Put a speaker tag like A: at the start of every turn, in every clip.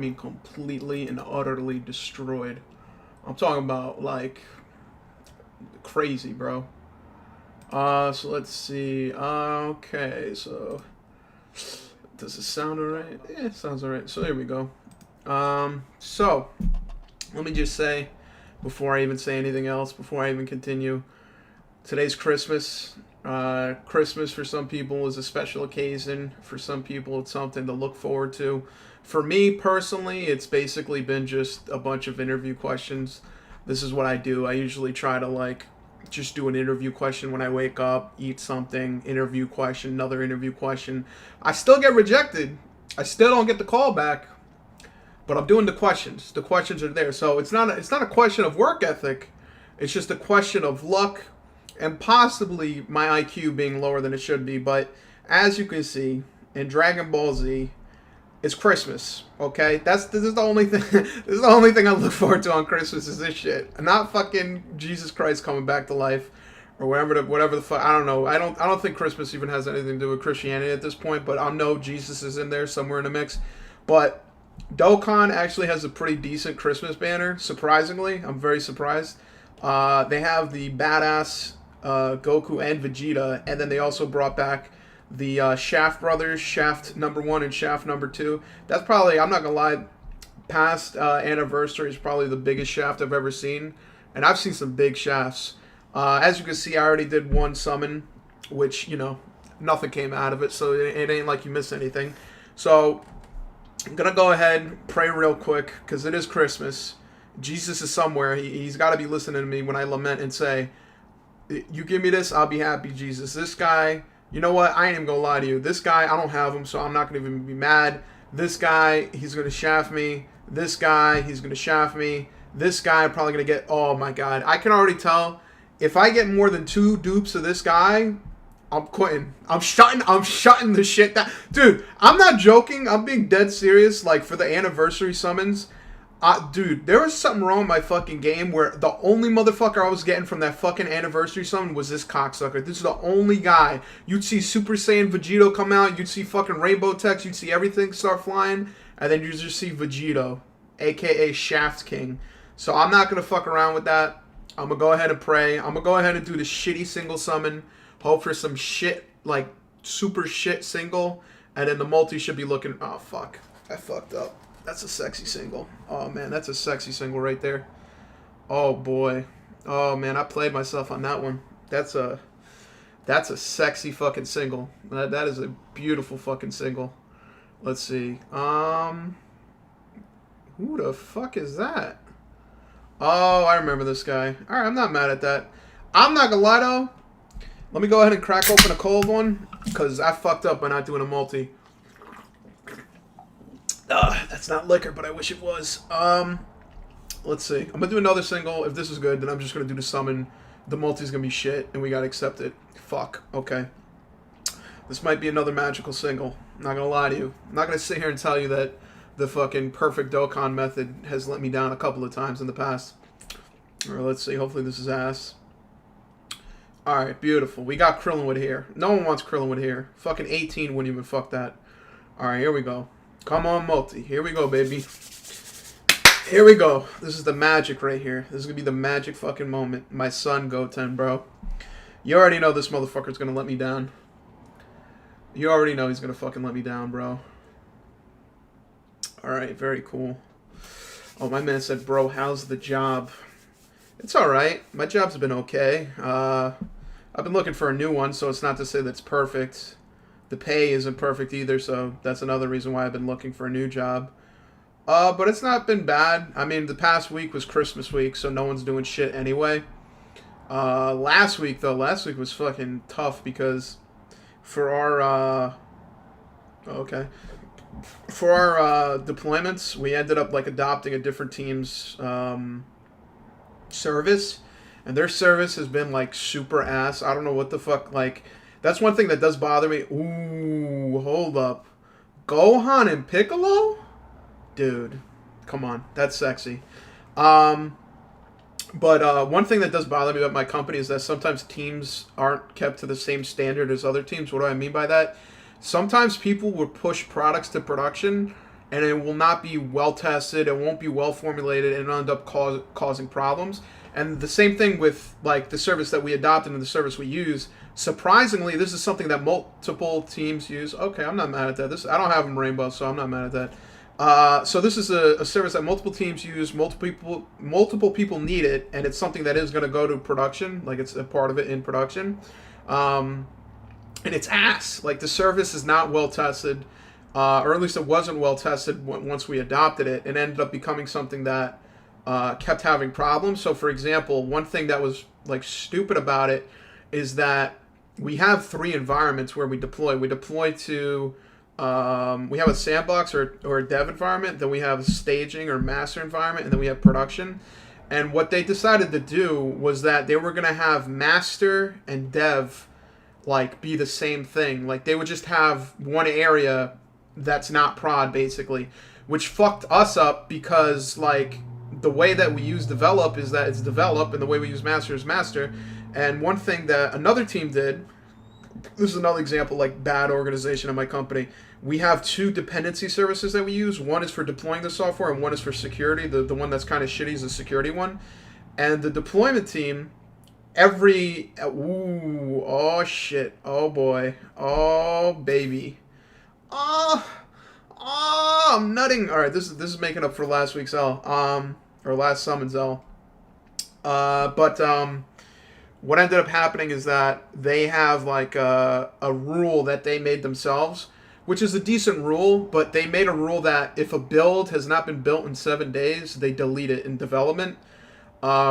A: me completely and utterly destroyed. I'm talking about like crazy, bro. So let's see. Okay, so does it sound alright? Yeah, it sounds alright. So here we go. So let me just say, before I even say anything else, before I even continue, today's Christmas. Christmas for some people is a special occasion. For some people, it's something to look forward to. For me personally, it's basically been just a bunch of interview questions. This is what I do. I usually try to like just do an interview question when I wake up, eat something, interview question, another interview question. I still get rejected. I still don't get the call back, but I'm doing the questions. The questions are there. So it's not a question of work ethic. It's just a question of luck and possibly my IQ being lower than it should be. But as you can see in Dragon Ball Z, it's Christmas. Okay, this is the only thing. This is the only thing I look forward to on Christmas is this shit. Not fucking Jesus Christ coming back to life, or whatever the fuck. I don't know. I don't think Christmas even has anything to do with Christianity at this point. But I know Jesus is in there somewhere in the mix. But Dokkan actually has a pretty decent Christmas banner. Surprisingly, I'm very surprised. They have the badass Goku and Vegeta, and then they also brought back the Shaft brothers, Shaft number 1 and Shaft number 2. That's probably, I'm not gonna lie, past anniversary is probably the biggest Shaft I've ever seen, and I've seen some big Shafts. As you can see, I already did one summon, which, you know, nothing came out of it, so it ain't like you missed anything. So I'm gonna go ahead, pray real quick, because it is Christmas. Jesus is somewhere. He's got to be listening to me when I lament and say, you give me this, I'll be happy, Jesus. This guy, you know what? I ain't even going to lie to you. This guy, I don't have him, so I'm not going to even be mad. This guy, he's going to shaft me. This guy, he's going to shaft me. This guy, I'm probably going to get, oh my God. I can already tell, if I get more than 2 dupes of this guy, I'm quitting. I'm shutting the shit down. Dude, I'm not joking. I'm being dead serious. Like, for the anniversary summons, dude, there was something wrong with my fucking game where the only motherfucker I was getting from that fucking anniversary summon was this cocksucker. This is the only guy. You'd see Super Saiyan Vegito come out, you'd see fucking Rainbow Text, you'd see everything start flying, and then you'd just see Vegito, aka Shaft King. So I'm not going to fuck around with that. I'm going to go ahead and pray. I'm going to go ahead and do the shitty single summon, hope for some shit, like super shit single, and then the multi should be looking, oh fuck, I fucked up. That's a sexy single. Oh, man, that's a sexy single right there. Oh, boy. Oh, man, I played myself on that one. That's a sexy fucking single. That is a beautiful fucking single. Let's see. Who the fuck is that? Oh, I remember this guy. All right, I'm not mad at that. I'm not gonna lie, though. Let me go ahead and crack open a cold one, because I fucked up by not doing a multi. That's not liquor, but I wish it was. Let's see. I'm gonna do another single. If this is good, then I'm just gonna do the summon. The multi's gonna be shit, and we gotta accept it. Fuck. Okay. This might be another magical single. I'm not gonna lie to you. I'm not gonna sit here and tell you that the fucking perfect Dokkan method has let me down a couple of times in the past. Alright, let's see. Hopefully this is ass. Alright, beautiful. We got Krillinwood here. No one wants Krillinwood here. Fucking 18 wouldn't even fuck that. Alright, here we go. Come on, multi. Here we go, baby. Here we go. This is the magic right here. This is going to be the magic fucking moment. My son, Goten, bro. You already know this motherfucker's going to let me down. You already know he's going to fucking let me down, bro. Alright, very cool. Oh, my man said, bro, how's the job? It's alright. My job's been okay. I've been looking for a new one, so it's not to say that's perfect. The pay isn't perfect either, so that's another reason why I've been looking for a new job. But it's not been bad. I mean, the past week was Christmas week, so no one's doing shit anyway. Last week was fucking tough because for our, deployments, we ended up, like, adopting a different team's, service. And their service has been, like, super ass. I don't know what the fuck, like... That's one thing that does bother me. Ooh, hold up. Gohan and Piccolo? Dude, come on. That's sexy. But one thing that does bother me about my company is that sometimes teams aren't kept to the same standard as other teams. What do I mean by that? Sometimes people will push products to production and it will not be well tested. It won't be well formulated, and it'll end up causing problems. And the same thing with like the service that we adopted and the service we use. Surprisingly, this is something that multiple teams use. Okay, I'm not mad at that. I don't have them rainbow, so I'm not mad at that. So this is a service that multiple teams use, multiple people need it, and it's something that is going to go to production. Like it's a part of it in production. And it's ass. Like the service is not well tested, or at least it wasn't well tested once we adopted it. It ended up becoming something that kept having problems. So, for example, one thing that was like stupid about it is that we have 3 environments where we deploy. We deploy to we have a sandbox or a dev environment, then we have a staging or master environment, and then we have production. And what they decided to do was that they were going to have master and dev like be the same thing. Like they would just have one area that's not prod basically, which fucked us up because like the way that we use develop is that it's develop, and the way we use master is master. And one thing that another team did, this is another example like bad organization in my company. We have 2 dependency services that we use. One is for deploying the software, and one is for security. The one that's kind of shitty is the security one. And the deployment team, oh shit, oh boy, oh baby, I'm nutting. All right, this is making up for last week's L, or last summon's L. What ended up happening is that they have like a rule that they made themselves, which is a decent rule, but they made a rule that if a build has not been built in 7 days, they delete it in development,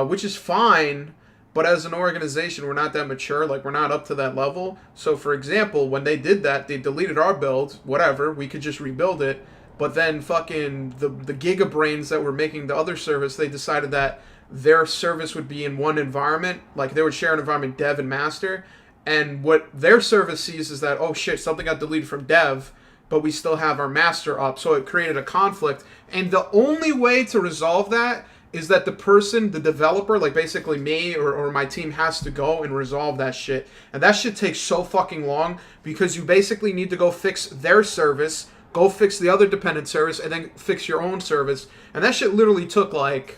A: which is fine. But as an organization, we're not that mature. Like, we're not up to that level. So, for example, when they did that, they deleted our build, whatever. We could just rebuild it. But then fucking the gigabrains that were making the other service, they decided that their service would be in one environment. Like, they would share an environment, dev and master. And what their service sees is that, oh shit, something got deleted from dev, but we still have our master up. So it created a conflict. And the only way to resolve that is that the person, the developer, like basically me or my team, has to go and resolve that shit. And that shit takes so fucking long because you basically need to go fix their service, go fix the other dependent service, and then fix your own service. And that shit literally took like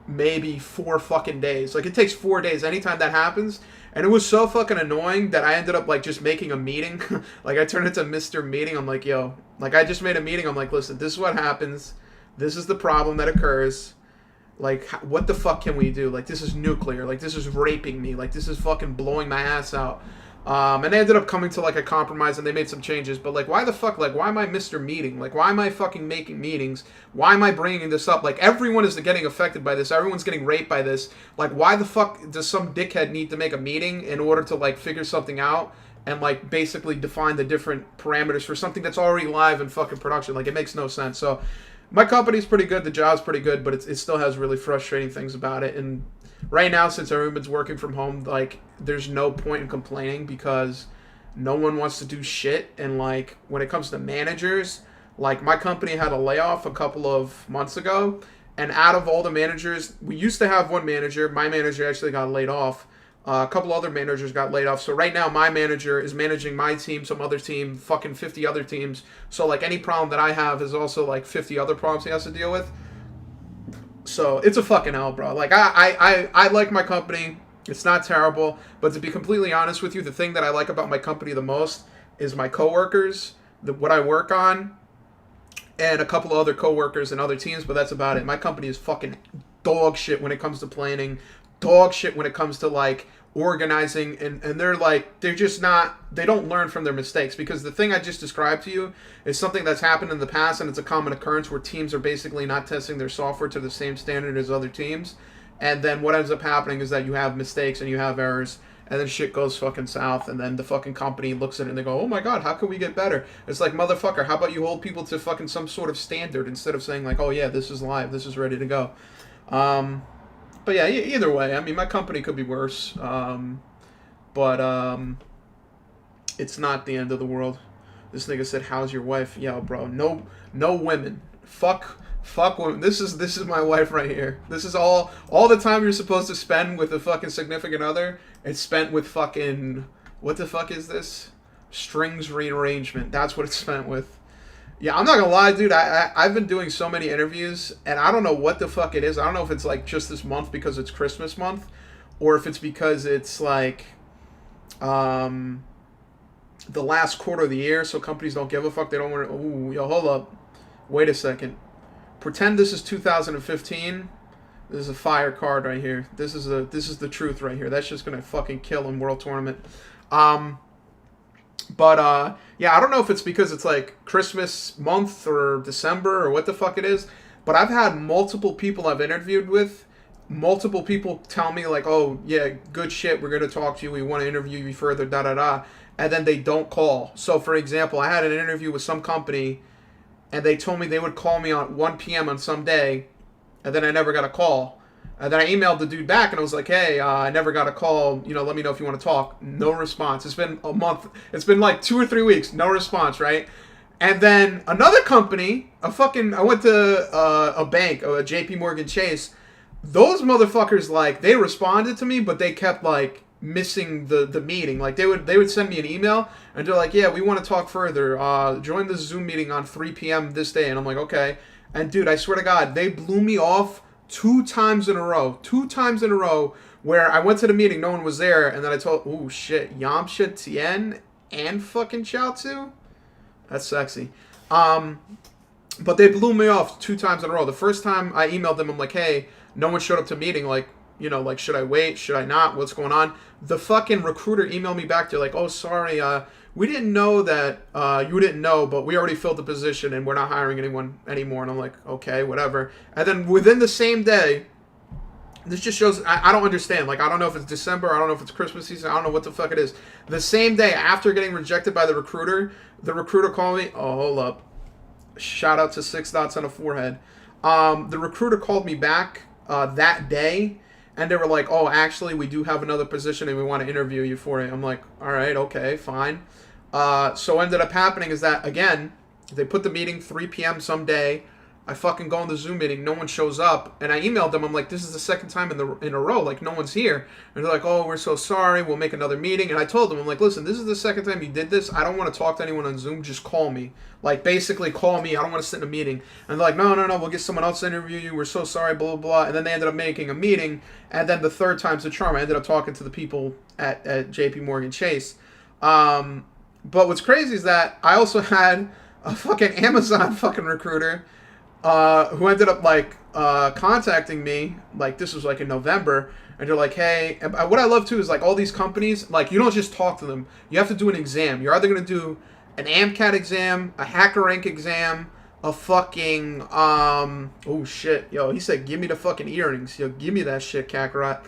A: maybe 4 fucking days. Like it takes 4 days anytime that happens. And it was so fucking annoying that I ended up like just making a meeting. Like I turned it to Mr. Meeting. I'm like, yo, like I just made a meeting. I'm like, listen, this is what happens. This is the problem that occurs. Like, what the fuck can we do? Like, this is nuclear. Like, this is raping me. Like, this is fucking blowing my ass out. And they ended up coming to, like, a compromise, and they made some changes. But, like, why the fuck? Like, why am I Mr. Meeting? Like, why am I fucking making meetings? Why am I bringing this up? Like, everyone is getting affected by this. Everyone's getting raped by this. Like, why the fuck does some dickhead need to make a meeting in order to, like, figure something out and, like, basically define the different parameters for something that's already live in fucking production? Like, it makes no sense. So my company's pretty good, the job's pretty good, but it still has really frustrating things about it. And right now, since everyone's working from home, like, there's no point in complaining because no one wants to do shit. And, like, when it comes to managers, like, my company had a layoff a couple of months ago, and out of all the managers, we used to have one manager. My manager actually got laid off. A couple other managers got laid off. So right now, my manager is managing my team, some other team, fucking 50 other teams. So, like, any problem that I have is also, like, 50 other problems he has to deal with. So, it's a fucking hell, bro. Like, I like my company. It's not terrible. But to be completely honest with you, the thing that I like about my company the most is my coworkers, what I work on, and a couple of other coworkers and other teams, but that's about it. My company is fucking dog shit when it comes to planning, dog shit when it comes to, like, organizing, and they're like, they're just not, they don't learn from their mistakes, because the thing I just described to you is something that's happened in the past, and it's a common occurrence where teams are basically not testing their software to the same standard as other teams, and then what ends up happening is that you have mistakes and you have errors, and then shit goes fucking south, and then the fucking company looks at it and they go, oh my god, how can we get better? It's like, motherfucker, how about you hold people to fucking some sort of standard instead of saying like, oh yeah, this is live, this is ready to go. But yeah, either way, I mean, my company could be worse, but it's not the end of the world. This nigga said, how's your wife? Yo, bro, no women. Fuck women. This is my wife right here. This is all the time you're supposed to spend with a fucking significant other. It's spent with fucking, what the fuck is this? Strings rearrangement. That's what it's spent with. Yeah, I'm not gonna lie, dude. I've been doing so many interviews, and I don't know what the fuck it is. I don't know if it's like just this month because it's Christmas month, or if it's because it's like um, the last quarter of the year, so companies don't give a fuck. They don't want to. Ooh, yo, hold up. Wait a second. Pretend this is 2015. This is a fire card right here. This is the truth right here. That's just gonna fucking kill in World Tournament. Um, but yeah, I don't know if it's because it's like Christmas month or December or what the fuck it is. But I've had multiple people I've interviewed with. Multiple people tell me like, "Oh yeah, good shit. We're gonna talk to you. We want to interview you further." Da da da. And then they don't call. So for example, I had an interview with some company, and they told me they would call me on 1 p.m. on some day, and then I never got a call. And then I emailed the dude back and I was like, hey, I never got a call. You know, let me know if you want to talk. No response. It's been a month. It's been like 2 or 3 weeks. No response, right? And then another company, I went to a bank, a JP Morgan Chase. Those motherfuckers, like, they responded to me, but they kept, like, missing the meeting. Like, they would send me an email and they're like, yeah, we want to talk further. Join the Zoom meeting on 3 p.m. this day. And I'm like, okay. And dude, I swear to God, they blew me off 2 times in a row. 2 times in a row where I went to the meeting, no one was there, and then I told, ooh, shit, Yamcha Tien and fucking Chaozu? That's sexy. But they blew me off 2 times in a row. The first time I emailed them, I'm like, hey, no one showed up to meeting, like, you know, like, should I wait? Should I not? What's going on? The fucking recruiter emailed me back. They're like, oh, sorry, we didn't know that, you didn't know, but we already filled the position and we're not hiring anyone anymore. And I'm like, okay, whatever. And then within the same day, this just shows, I don't understand. Like, I don't know if it's December. I don't know if it's Christmas season. I don't know what the fuck it is. The same day after getting rejected by the recruiter called me. Oh, hold up. Shout out to 6 dots on a forehead. The recruiter called me back that day, and they were like, oh, actually, we do have another position, and we want to interview you for it. I'm like, all right, okay, fine. So what ended up happening is that, again, they put the meeting 3 p.m. someday. I fucking go on the Zoom meeting, no one shows up, and I emailed them. I'm like, this is the second time in a row, like, no one's here. And they're like, oh, we're so sorry, we'll make another meeting. And I told them, I'm like, listen, this is the second time you did this. I don't want to talk to anyone on Zoom, just call me. Like, basically, call me. I don't want to sit in a meeting. And they're like, no, we'll get someone else to interview you. We're so sorry, blah, blah, blah. And then they ended up making a meeting, and then the third time's the charm. I ended up talking to the people at JP Morgan Chase. But what's crazy is that I also had a fucking Amazon fucking recruiter who ended up like contacting me, like this was like in November, and they're like, hey, and what I love too is like all these companies, like you don't just talk to them, you have to do an exam. You're either going to do an AMCAT exam, a hacker rank exam, a fucking oh shit, yo, he said give me the fucking earrings, yo, give me that shit, Kakarot.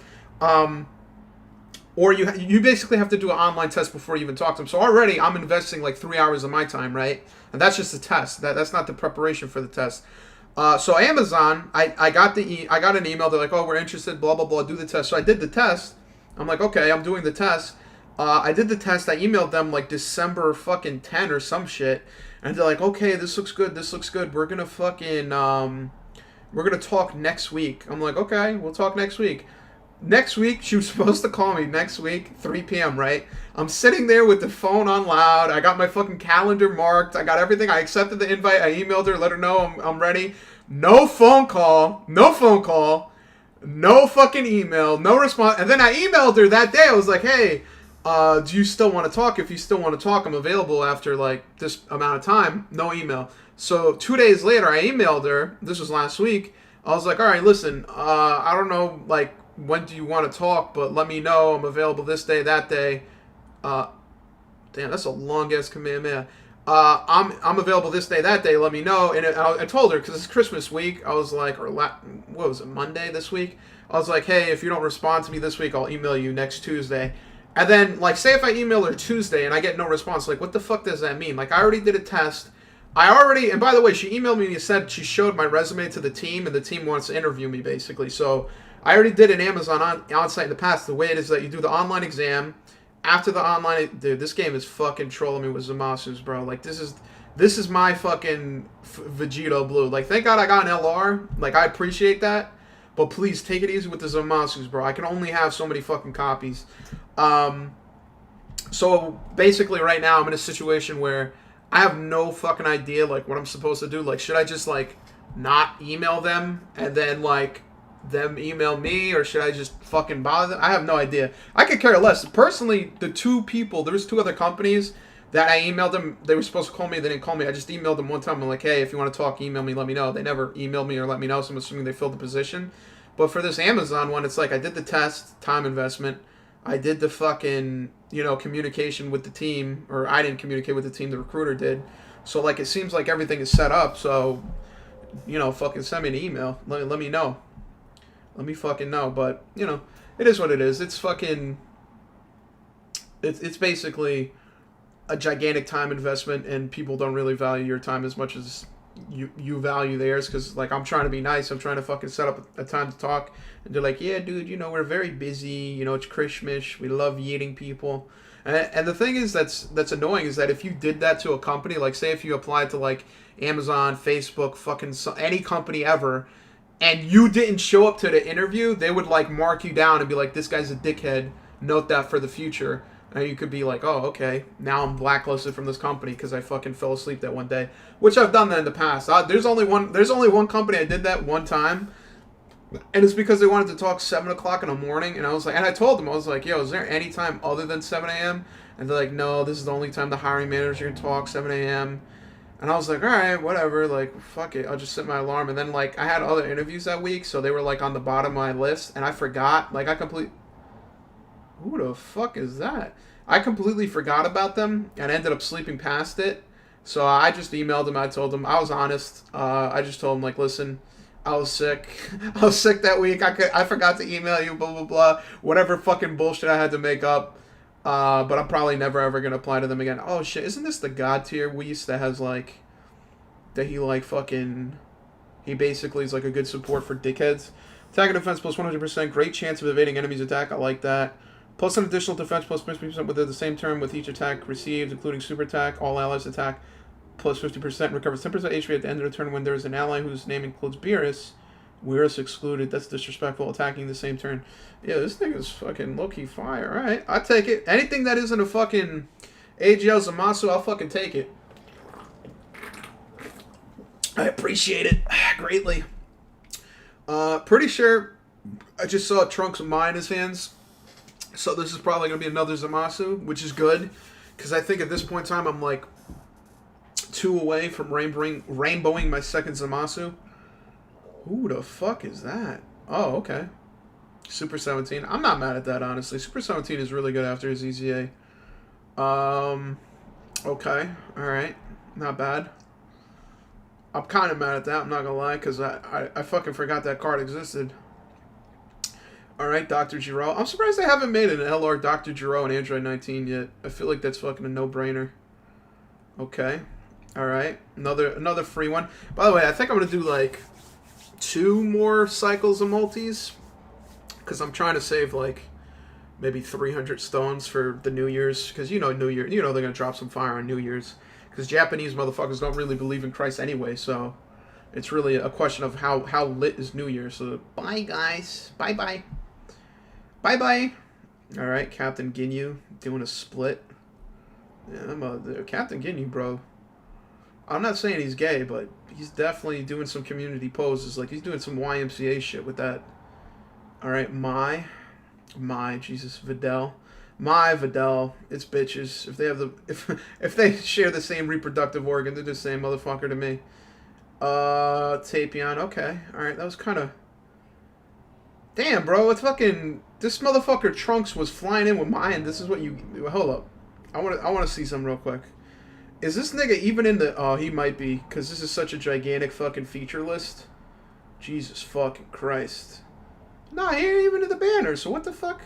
A: Or you basically have to do an online test before you even talk to them. So already I'm investing like 3 hours of my time, right? And that's just the test. That's not the preparation for the test. So Amazon, I got an email. They're like, oh, we're interested, blah, blah, blah, do the test. So I did the test. I'm like, okay, I'm doing the test. I did the test. I emailed them like December fucking 10 or some shit. And they're like, okay, this looks good. This looks good. We're going to fucking, we're going to talk next week. I'm like, okay, we'll talk next week. Next week, she was supposed to call me next week, 3 p.m., right? I'm sitting there with the phone on loud. I got my fucking calendar marked. I got everything. I accepted the invite. I emailed her, let her know I'm ready. No phone call. No fucking email. No response. And then I emailed her that day. I was like, hey, do you still want to talk? If you still want to talk, I'm available after, like, this amount of time. No email. So 2 days later, I emailed her. This was last week. I was like, all right, listen, I don't know, like, when do you want to talk, but let me know. I'm available this day, that day. Damn, that's a long-ass command. I'm available this day, that day. Let me know. And I told her, because it's Christmas week, I was like, what was it, Monday this week? I was like, hey, if you don't respond to me this week, I'll email you next Tuesday. And then, like, say if I email her Tuesday and I get no response, like, what the fuck does that mean? Like, I already did a test. And by the way, she emailed me and said she showed my resume to the team, and the team wants to interview me, basically. So I already did an Amazon on-site in the past. The way it is that you do the online exam. After the online, dude, this game is fucking trolling me with Zamasus, bro. Like, this is my fucking Vegito Blue. Like, thank God I got an LR. Like, I appreciate that. But please, take it easy with the Zamasus, bro. I can only have so many fucking copies. So, basically, right now, I'm in a situation where I have no fucking idea, like, what I'm supposed to do. Like, should I just, like, not email them and then, like, them email me, or should I just fucking bother them? I have no idea. I could care less. Personally, the two people, there was two other companies that I emailed them. They were supposed to call me. They didn't call me. I just emailed them one time. I'm like, hey, if you want to talk, email me, let me know. They never emailed me or let me know, so I'm assuming they filled the position. But for this Amazon one, it's like I did the test, time investment. I did the fucking, communication with the team, or I didn't communicate with the team, the recruiter did. So, like, it seems like everything is set up, so, fucking send me an email. Let me know. Let me fucking know. But, it is what it is. It's fucking, it's basically a gigantic time investment, and people don't really value your time as much as you value theirs, because, like, I'm trying to be nice. I'm trying to fucking set up a time to talk, and they're like, yeah, dude, we're very busy, it's Christmas, we love eating people. And the thing is that's annoying is that if you did that to a company, like, say if you applied to, like, Amazon, Facebook, fucking any company ever, and you didn't show up to the interview, they would, like, mark you down and be like, this guy's a dickhead, note that for the future. And you could be like, oh, okay, now I'm blacklisted from this company because I fucking fell asleep that one day, which I've done that in the past. There's only one company I did that one time, and it's because they wanted to talk 7 o'clock in the morning, and I was like, and I told them, I was like, yo, is there any time other than 7 a.m.? And they're like, no, this is the only time the hiring manager can talk, 7 a.m. And I was like, all right, whatever, like, fuck it, I'll just set my alarm. And then, like, I had other interviews that week, so they were, like, on the bottom of my list, and I forgot, like, who the fuck is that? I completely forgot about them and ended up sleeping past it. So I just emailed them. I told them, I was honest. I just told them, like, listen, I was sick. I was sick that week. I forgot to email you, blah, blah, blah. Whatever fucking bullshit I had to make up. But I'm probably never, ever going to apply to them again. Oh, shit. Isn't this the God tier Weiss that has, like, that he, like, fucking, he basically is, like, a good support for dickheads? Attack and defense plus 100%. Great chance of evading enemy's attack. I like that. Plus an additional defense plus 50% within the same term with each attack received, including super attack. All allies attack plus 50%. Recovers 10% HP at the end of the turn when there is an ally whose name includes Beerus. Weirus excluded. That's disrespectful. Attacking the same turn. Yeah, this thing is fucking low-key fire. Alright, I'll take it. Anything that isn't a fucking AGL Zamasu, I'll fucking take it. I appreciate it greatly. Pretty sure I just saw Trunks of Mine in his hands. So this is probably going to be another Zamasu, which is good. Because I think at this point in time, I'm like 2 away from rainbowing my second Zamasu. Who the fuck is that? Oh, okay. Super 17. I'm not mad at that, honestly. Super 17 is really good after his EZA. Okay. Alright. Not bad. I'm kind of mad at that, I'm not going to lie, because I fucking forgot that card existed. Alright, Dr. Giro. I'm surprised they haven't made an LR Dr. Giro on Android 19 yet. I feel like that's fucking a no-brainer. Okay. Alright. Another free one. By the way, I think I'm going to do, like, 2 more cycles of multis. Because I'm trying to save, like, maybe 300 stones for the New Year's. Because, New Year, they're going to drop some fire on New Year's. Because Japanese motherfuckers don't really believe in Christ anyway, so it's really a question of how lit is New Year. So, bye, guys. Bye-bye. Bye-bye. All right, Captain Ginyu doing a split. Yeah, Captain Ginyu, bro. I'm not saying he's gay, but he's definitely doing some community poses. Like, he's doing some YMCA shit with that. All right, Jesus, Videl. Videl, it's bitches. If they have if they share the same reproductive organ, they're the same motherfucker to me. Tapion, okay. Alright, that was kind of... Damn, bro, it's fucking... This motherfucker Trunks was flying in with mine. This is what you... Hold up. I want to see something real quick. Is this nigga even in the... Oh, he might be, because this is such a gigantic fucking feature list. Jesus fucking Christ. Nah, he ain't even in the banner, so what the fuck?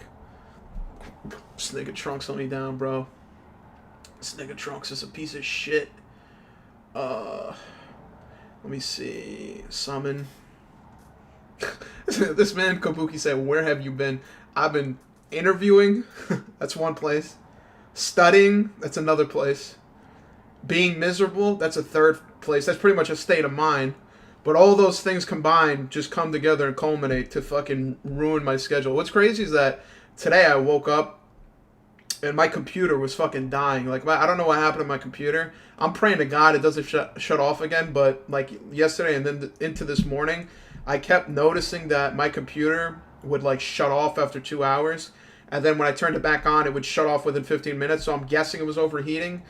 A: This nigga Trunks let me down, bro. This nigga Trunks is a piece of shit. Let me see. Summon. This man Kabuki said, where have you been? I've been interviewing. That's one place. Studying. That's another place. Being miserable. That's a third place. That's pretty much a state of mind. But all those things combined just come together and culminate to fucking ruin my schedule. What's crazy is that today I woke up and my computer was fucking dying. Like, I don't know what happened to my computer. I'm praying to God it doesn't shut off again. But like yesterday and then into this morning, I kept noticing that my computer would like shut off after 2 hours, and then when I turned it back on, it would shut off within 15 minutes. So I'm guessing it was overheating.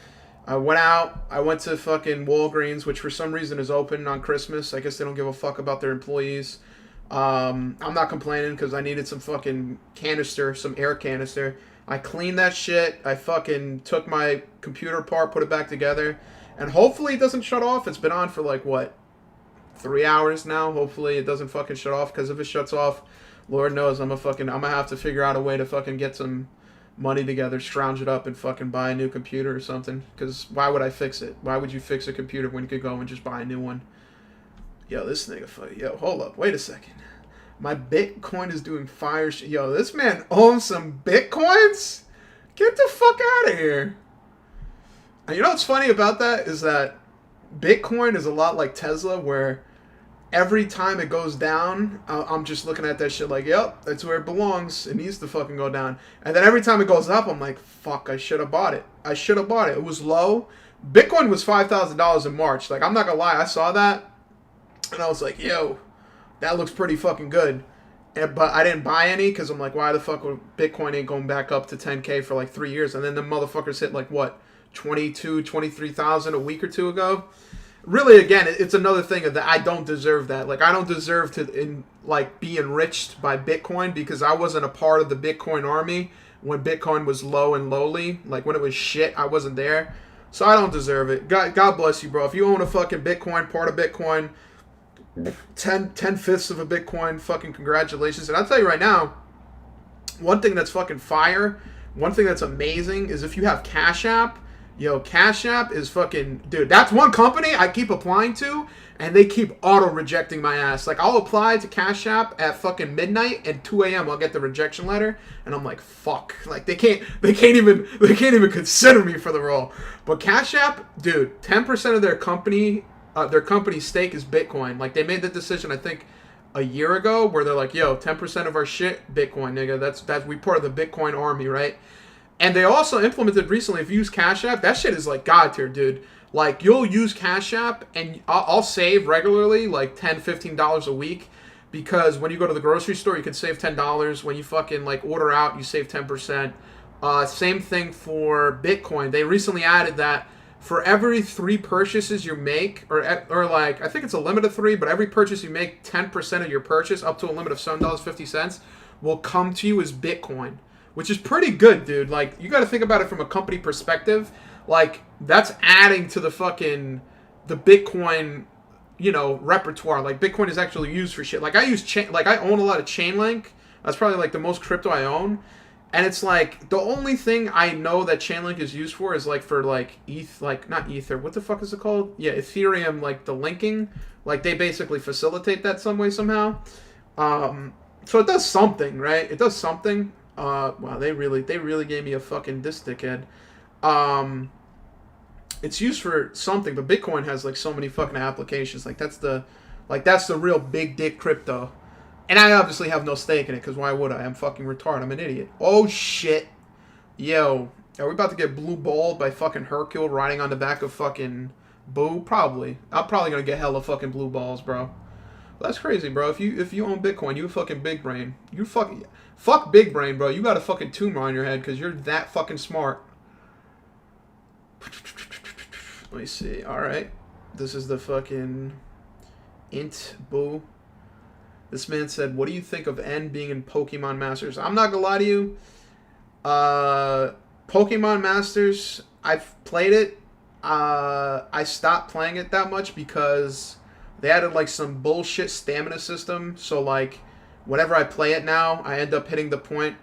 A: I went out. I went to fucking Walgreens, which for some reason is open on Christmas. I guess they don't give a fuck about their employees. I'm not complaining because I needed some fucking canister, some air canister. I cleaned that shit. I fucking took my computer apart, put it back together, and hopefully it doesn't shut off. It's been on for like, what, 3 hours now? Hopefully it doesn't fucking shut off, because if it shuts off, Lord knows I'm gonna have to figure out a way to fucking get some money together, scrounge it up, and fucking buy a new computer or something. Because why would I fix it? Why would you fix a computer when you could go and just buy a new one? Yo, this nigga, yo, hold up, wait a second. My Bitcoin is doing fire shit. Yo, this man owns some Bitcoins? Get the fuck out of here. And you know what's funny about that is that Bitcoin is a lot like Tesla, where every time it goes down, I'm just looking at that shit like, yep, that's where it belongs. It needs to fucking go down. And then every time it goes up, I'm like, fuck, I should have bought it. I should have bought it. It was low. Bitcoin was $5,000 in March. Like, I'm not gonna lie, I saw that, and I was like, yo, that looks pretty fucking good. But I didn't buy any because I'm like, why the fuck would Bitcoin ain't going back up to 10K for like 3 years? And then the motherfuckers hit like, what, 22, 23,000 a week or two ago? Really, again, it's another thing that I don't deserve that. Like, I don't deserve to be enriched by Bitcoin, because I wasn't a part of the Bitcoin army when Bitcoin was low and lowly. Like, when it was shit, I wasn't there. So I don't deserve it. God bless you, bro. If you own a fucking Bitcoin, part of Bitcoin, 10/5 of a Bitcoin, fucking congratulations. And I'll tell you right now, one thing that's fucking fire, one thing that's amazing is if you have Cash App. Yo, Cash App is fucking, dude, that's one company I keep applying to, and they keep auto-rejecting my ass. Like, I'll apply to Cash App at fucking midnight, and 2 a.m. I'll get the rejection letter, and I'm like, fuck. Like, they can't even consider me for the role. But Cash App, dude, 10% of their company stake is Bitcoin. Like, they made the decision, I think, a year ago, where they're like, yo, 10% of our shit, Bitcoin, nigga. That's we part of the Bitcoin army, right? And they also implemented recently, if you use Cash App, that shit is like God tier, dude. Like, you'll use Cash App, and I'll save regularly like $10, $15 a week, because when you go to the grocery store, you can save $10. When you fucking like order out, you save 10%. Same thing for Bitcoin. They recently added that for every 3 purchases you make, or like, I think it's a limit of 3, but every purchase you make, 10% of your purchase, up to a limit of $7.50, will come to you as Bitcoin. Which is pretty good, dude. Like, you got to think about it from a company perspective. Like, that's adding to the Bitcoin, repertoire. Like, Bitcoin is actually used for shit. Like, I own a lot of Chainlink. That's probably like the most crypto I own. And it's like, the only thing I know that Chainlink is used for is like for like not Ether. What the fuck is it called? Yeah, Ethereum, like the linking. Like, they basically facilitate that some way, somehow. So it does something, right? It does something. Wow, they really gave me a fucking diss dickhead. It's used for something, but Bitcoin has like so many fucking applications. That's the real big dick crypto. And I obviously have no stake in it, because why would I? I'm fucking retarded. I'm an idiot. Oh shit. Yo, are we about to get blue balled by fucking Hercule riding on the back of fucking Boo? Probably. I'm probably gonna get hella fucking blue balls, bro. That's crazy, bro. If you own Bitcoin, you a fucking big brain. You fuck big brain, bro. You got a fucking tumor on your head because you're that fucking smart. Let me see. All right, this is the fucking int boo. This man said, "What do you think of N being in Pokemon Masters?" I'm not gonna lie to you. Pokemon Masters, I've played it. I stopped playing it that much because they added like some bullshit stamina system. So like, whenever I play it now, I end up hitting the point.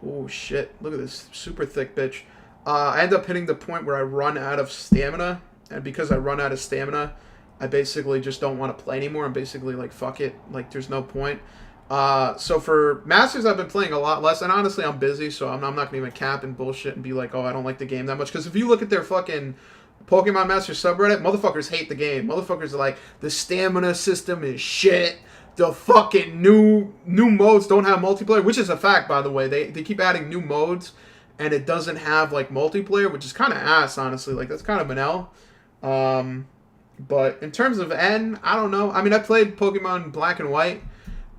A: Oh shit! Look at this super thick bitch. I end up hitting the point where I run out of stamina, and because I run out of stamina, I basically just don't want to play anymore. I'm basically like, fuck it. Like, there's no point. So for Masters, I've been playing a lot less, and honestly, I'm busy, so I'm not gonna even cap and bullshit and be like, oh, I don't like the game that much. Because if you look at their fucking Pokemon Masters subreddit, motherfuckers hate the game. Motherfuckers are like, the stamina system is shit. The fucking new modes don't have multiplayer, which is a fact, by the way. They keep adding new modes, and it doesn't have like multiplayer, which is kind of ass, honestly. Like that's kind of an L. But in terms of N, I don't know. I mean, I played Pokemon Black and White.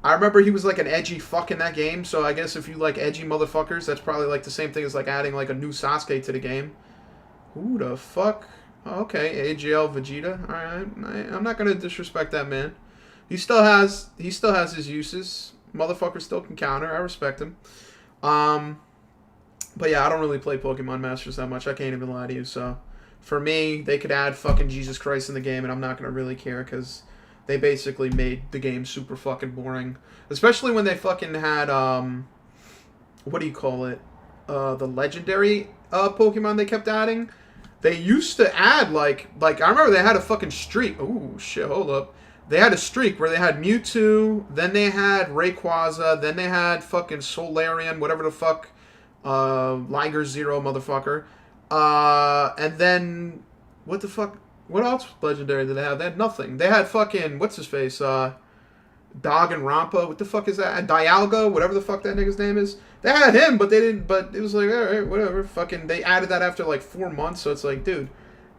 A: I remember he was like an edgy fuck in that game, so I guess if you like edgy motherfuckers, that's probably like the same thing as like adding like a new Sasuke to the game. Who the fuck? Oh, okay, AGL Vegeta. All right, I'm not gonna disrespect that man. He still has his uses. Motherfucker still can counter. I respect him. But yeah, I don't really play Pokemon Masters that much. I can't even lie to you. So for me, they could add fucking Jesus Christ in the game, and I'm not gonna really care because they basically made the game super fucking boring. Especially when they fucking had what do you call it? The legendary Pokemon they kept adding. They used to add like I remember they had a fucking streak. Oh shit, hold up. They had a streak where they had Mewtwo, then they had Rayquaza, then they had fucking Solarian, whatever the fuck, Liger Zero motherfucker, and then what the fuck? What else legendary did they have? They had nothing. They had fucking what's his face, Dog and Rampa. What the fuck is that? Dialga, whatever the fuck that nigga's name is. They had him, but they didn't. But it was like, all right, whatever. Fucking, they added that after like 4 months. So it's like, dude,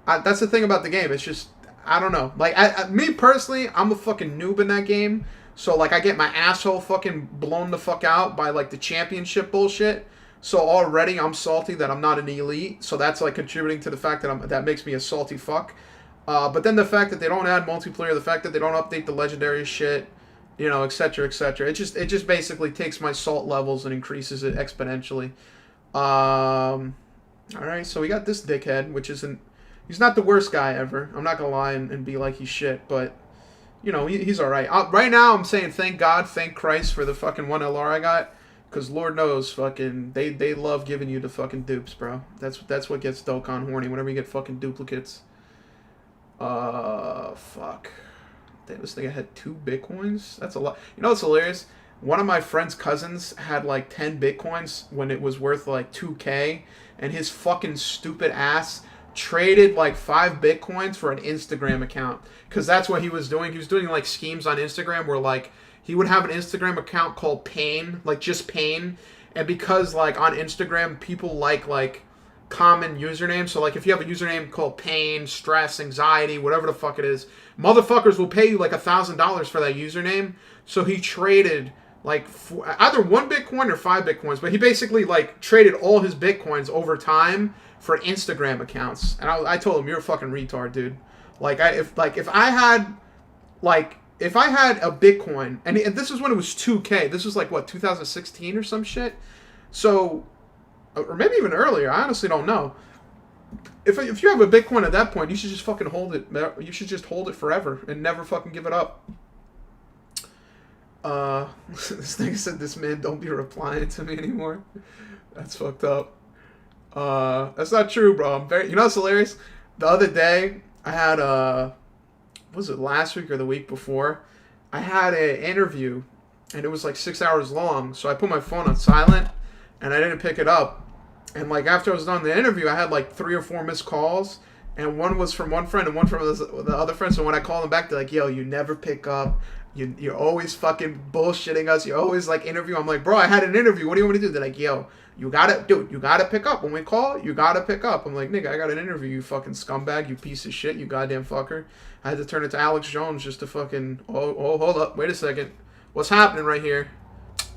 A: that's the thing about the game. It's just, I don't know. Like, me personally, I'm a fucking noob in that game. So like, I get my asshole fucking blown the fuck out by like the championship bullshit. So already I'm salty that I'm not an elite. So that's like contributing to the fact that that makes me a salty fuck. But then the fact that they don't add multiplayer, the fact that they don't update the legendary shit, you know, etc., etc. It just basically takes my salt levels and increases it exponentially. All right, so we got this dickhead, which isn't. He's not the worst guy ever. I'm not gonna lie and be like he's shit, but you know he's all right. Right now, I'm saying thank God, thank Christ for the fucking 1 LR I got, because Lord knows, fucking they love giving you the fucking dupes, bro. That's what gets Dokkan horny. Whenever you get fucking duplicates. Fuck. Damn, this thing had 2 Bitcoins? That's a lot. You know what's hilarious? One of my friend's cousins had like 10 Bitcoins when it was worth like 2K, and his fucking stupid ass traded like 5 Bitcoins for an Instagram account. Because that's what he was doing. He was doing like schemes on Instagram where like he would have an Instagram account called Pain, like just Pain. And because like on Instagram people like common usernames, so like if you have a username called pain, stress, anxiety, whatever the fuck it is, motherfuckers will pay you like $1,000 for that username. So he traded like either 1 Bitcoin or 5 Bitcoins, but he basically like traded all his Bitcoins over time for Instagram accounts. And I told him, you're a fucking retard, dude. Like if I had a Bitcoin, and this is when it was 2K. This was like what, 2016 or some shit. So, or maybe even earlier. I honestly don't know. If you have a Bitcoin at that point, you should just fucking hold it. You should just hold it forever and never fucking give it up. This thing said, this man don't be replying to me anymore. That's fucked up. That's not true, bro. You know what's hilarious? The other day, I had was it last week or the week before? I had an interview, and it was like 6 hours long. So I put my phone on silent, and I didn't pick it up. And like after I was done the interview, I had like 3 or 4 missed calls, and one was from one friend and one from the other friend. So when I called them back, they're like, "Yo, you never pick up. You're always fucking bullshitting us. You're always like interview." I'm like, "Bro, I had an interview. What do you want me to do?" They're like, "Yo, you gotta pick up when we call. You gotta pick up." I'm like, "Nigga, I got an interview. You fucking scumbag. You piece of shit. You goddamn fucker." I had to turn it to Alex Jones just to fucking. Oh, hold up. Wait a second. What's happening right here?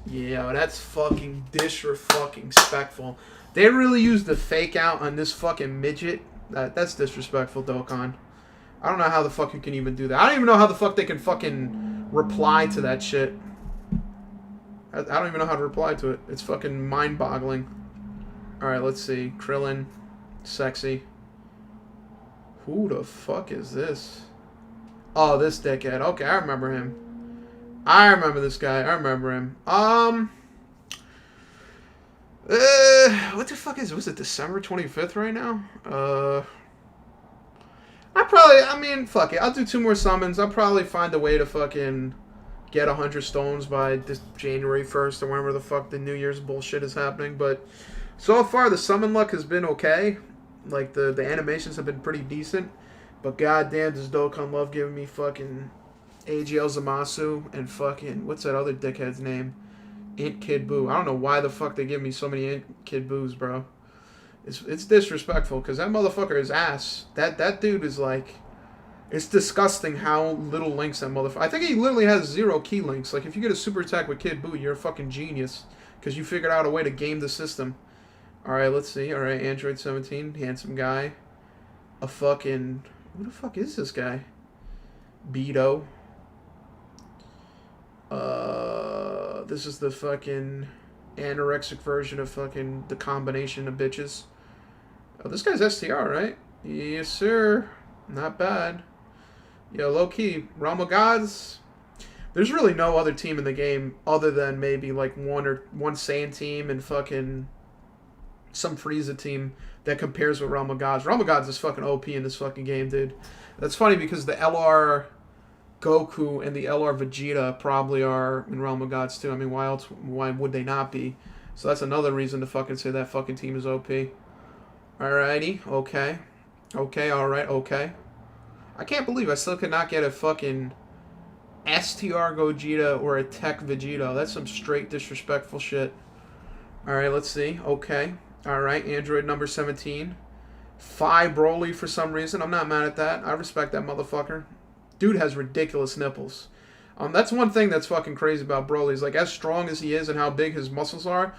A: Yeah, that's fucking disrespectful. They really used the fake out on this fucking midget. That's disrespectful, Dokkan. I don't know how the fuck you can even do that. I don't even know how the fuck they can fucking reply to that shit. I don't even know how to reply to it. It's fucking mind-boggling. Alright, let's see. Krillin. Sexy. Who the fuck is this? Oh, this dickhead. Okay, I remember him. I remember this guy. I remember him. What the fuck was it December 25th right now? I mean, fuck it. I'll do 2 more summons. I'll probably find a way to fucking get 100 stones by this January 1st or whenever the fuck the New Year's bullshit is happening. But so far, the summon luck has been okay. Like, the animations have been pretty decent. But goddamn, does Dokkan love giving me fucking AGL Zamasu and fucking, what's that other dickhead's name? Int Kid Buu. I don't know why the fuck they give me so many Int Kid Boos, bro. It's disrespectful because that motherfucker is ass. That dude is like, it's disgusting how little links that motherfucker. I think he literally has 0 key links. Like if you get a super attack with Kid Buu, you're a fucking genius because you figured out a way to game the system. All right, let's see. All right, Android 17, handsome guy. A fucking, who the fuck is this guy? Beto. This is the fucking anorexic version of fucking the combination of bitches. Oh, this guy's STR, right? Yes, sir. Not bad. Yo, low-key, Realm of Gods. There's really no other team in the game other than maybe like one Saiyan team and fucking some Frieza team that compares with Realm of Gods. Realm of Gods is fucking OP in this fucking game, dude. That's funny because the LR Goku and the LR Vegeta probably are in Realm of Gods too. I mean, why would they not be? So that's another reason to fucking say that fucking team is OP. Alrighty, okay. Okay, alright, okay. I can't believe I still could not get a fucking STR Gogeta or a Tech Vegeta. That's some straight disrespectful shit. Alright, let's see. Okay. Alright, Android number 17. Phi Broly for some reason. I'm not mad at that. I respect that motherfucker. Dude has ridiculous nipples. That's one thing that's fucking crazy about Broly. Is like, as strong as he is and how big his muscles are,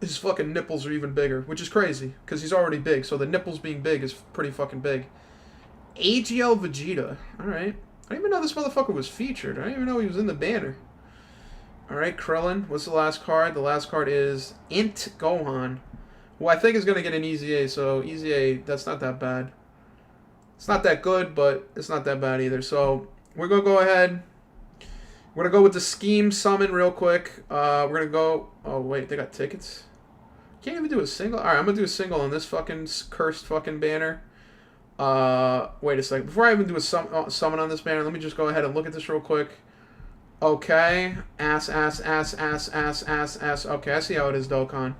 A: his fucking nipples are even bigger, which is crazy, because he's already big, so the nipples being big is pretty fucking big. AGL Vegeta. Alright. I didn't even know this motherfucker was featured. I didn't even know he was in the banner. Alright, Krillin. What's the last card? The last card is Int Gohan, who I think is going to get an Easy A, so Easy A, that's not that bad. It's not that good, but it's not that bad either. So we're going to go ahead. We're going to go with the Scheme Summon real quick. We're going to go... Oh, wait. They got tickets? Can't even do a single? Alright, I'm going to do a single on this fucking cursed fucking banner. Wait a second. Before I even do a summon on this banner, let me just go ahead and look at this real quick. Okay. Ass. Okay, I see how it is, Dokkan.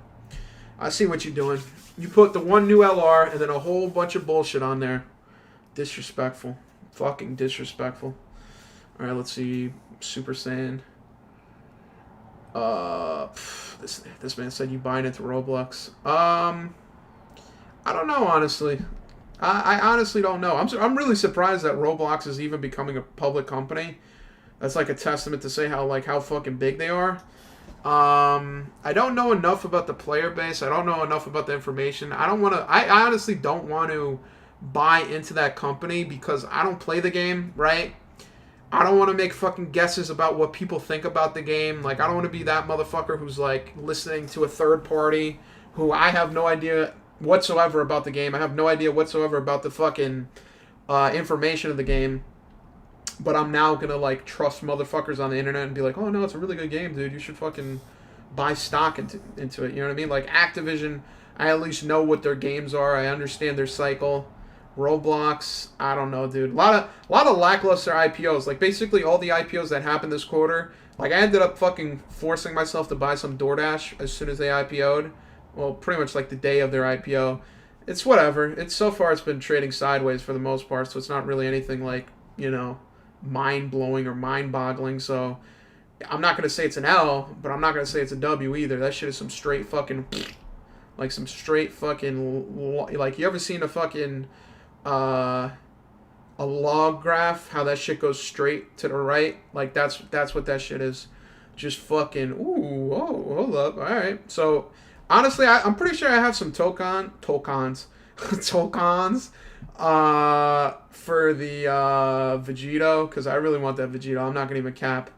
A: I see what you're doing. You put the one new LR and then a whole bunch of bullshit on there. Disrespectful. Fucking disrespectful. Alright, let's see. Super Saiyan. This man said you buying into Roblox. I don't know, honestly. I honestly don't know. I'm really surprised that Roblox is even becoming a public company. That's like a testament to say how fucking big they are. I don't know enough about the player base. I don't know enough about the information. I honestly don't want to buy into that company because I don't play the game, right? I don't want to make fucking guesses about what people think about the game. Like, I don't want to be that motherfucker who's like listening to a third party who I have no idea whatsoever about the game. I have no idea whatsoever about the fucking information of the game. But I'm now gonna like trust motherfuckers on the internet and be like, oh no, it's a really good game, dude. You should fucking buy stock into it. You know what I mean? Like Activision, I at least know what their games are. I understand their cycle. Roblox, I don't know, dude. A lot of lackluster IPOs. Like basically all the IPOs that happened this quarter. Like I ended up fucking forcing myself to buy some DoorDash as soon as they IPO'd. Well, pretty much like the day of their IPO. It's whatever. It's so far it's been trading sideways for the most part, so it's not really anything like, you know, mind-blowing or mind-boggling. So I'm not going to say it's an L, but I'm not going to say it's a W either. That shit is some straight fucking, like some straight fucking, like you ever seen a fucking, a log graph, how that shit goes straight to the right? Like that's what that shit is. Just fucking, ooh, oh, hold up. All right. So honestly, I'm pretty sure I have some tokens for the Vegito, because I really want that Vegito. I'm not going to even cap.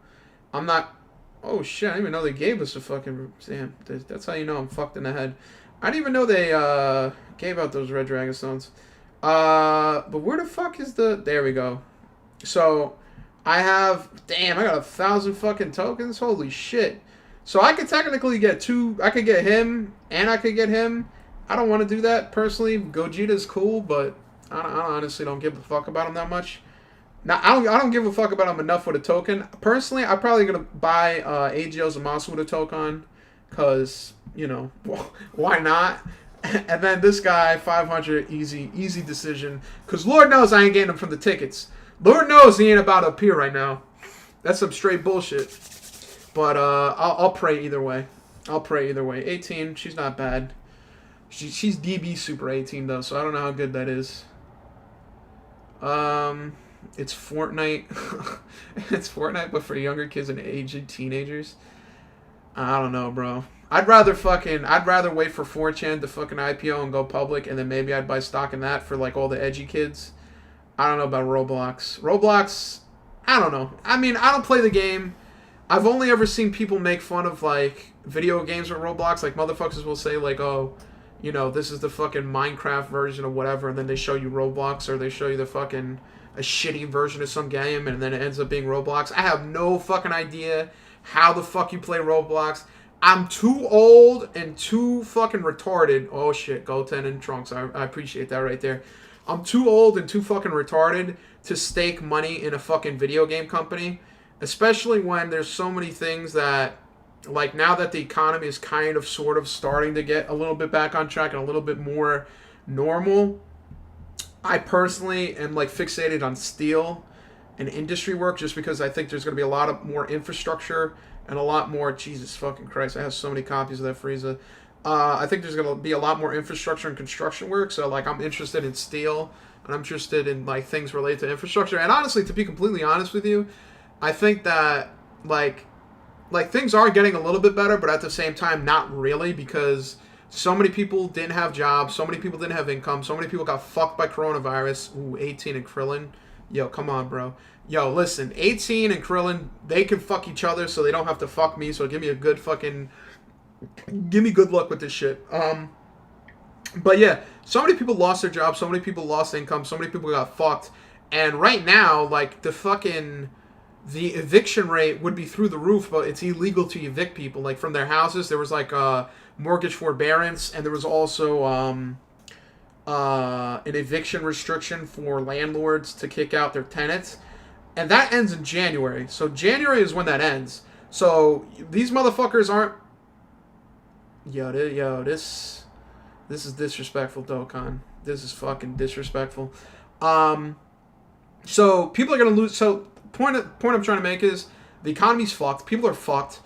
A: I'm not... Oh, shit, I didn't even know they gave us a fucking... Damn, that's how you know I'm fucked in the head. I didn't even know they gave out those Red Dragon Stones. But where the fuck is the... There we go. So, I have... Damn, I got 1,000 fucking tokens? Holy shit. So, I could technically get two... I could get him, and I could get him. I don't want to do that, personally. Gogeta's cool, but... I honestly don't give a fuck about him that much. Now, I don't give a fuck about him enough with a token. Personally, I'm probably going to buy AGL Zamasu with a token. Because, you know, why not? And then this guy, 500, easy decision. Because Lord knows I ain't getting him from the tickets. Lord knows he ain't about to appear right now. That's some straight bullshit. But I'll pray either way. 18, she's not bad. She's DB Super 18 though, so I don't know how good that is. It's Fortnite. It's Fortnite, but for younger kids and aged teenagers. I don't know, bro. I'd rather wait for 4chan to fucking IPO and go public, and then maybe I'd buy stock in that for like all the edgy kids. I don't know about Roblox. Roblox, I don't know. I mean, I don't play the game. I've only ever seen people make fun of like video games with Roblox. Like motherfuckers will say like, oh, you know, this is the fucking Minecraft version of whatever, and then they show you Roblox, or they show you the fucking a shitty version of some game, and then it ends up being Roblox. I have no fucking idea how the fuck you play Roblox. I'm too old and too fucking retarded. Oh shit, Goten and Trunks. I appreciate that right there. I'm too old and too fucking retarded to stake money in a fucking video game company. Especially when there's so many things that, like now that the economy is kind of sort of starting to get a little bit back on track and a little bit more normal. I personally am like fixated on steel and industry work just because I think there's going to be a lot of more infrastructure and a lot more, Jesus fucking Christ, I have so many copies of that Frieza. I think there's going to be a lot more infrastructure and construction work, so like I'm interested in steel, and I'm interested in like things related to infrastructure. And honestly, to be completely honest with you, I think that like things are getting a little bit better, but at the same time, not really, because so many people didn't have jobs, so many people didn't have income, so many people got fucked by coronavirus. Ooh, 18 and Krillin. Yo, come on, bro. Yo, listen, 18 and Krillin, they can fuck each other, so they don't have to fuck me, so give me good luck with this shit. But yeah, so many people lost their jobs, so many people lost income, so many people got fucked, and right now, like, the eviction rate would be through the roof, but it's illegal to evict people, like, from their houses. There was, like, mortgage forbearance, and there was also, an eviction restriction for landlords to kick out their tenants. And that ends in January. So January is when that ends. So these motherfuckers aren't... Yo, this is disrespectful, Dokkan. This is fucking disrespectful. So people are going to lose... So point I'm trying to make is the economy's fucked. People are fucked.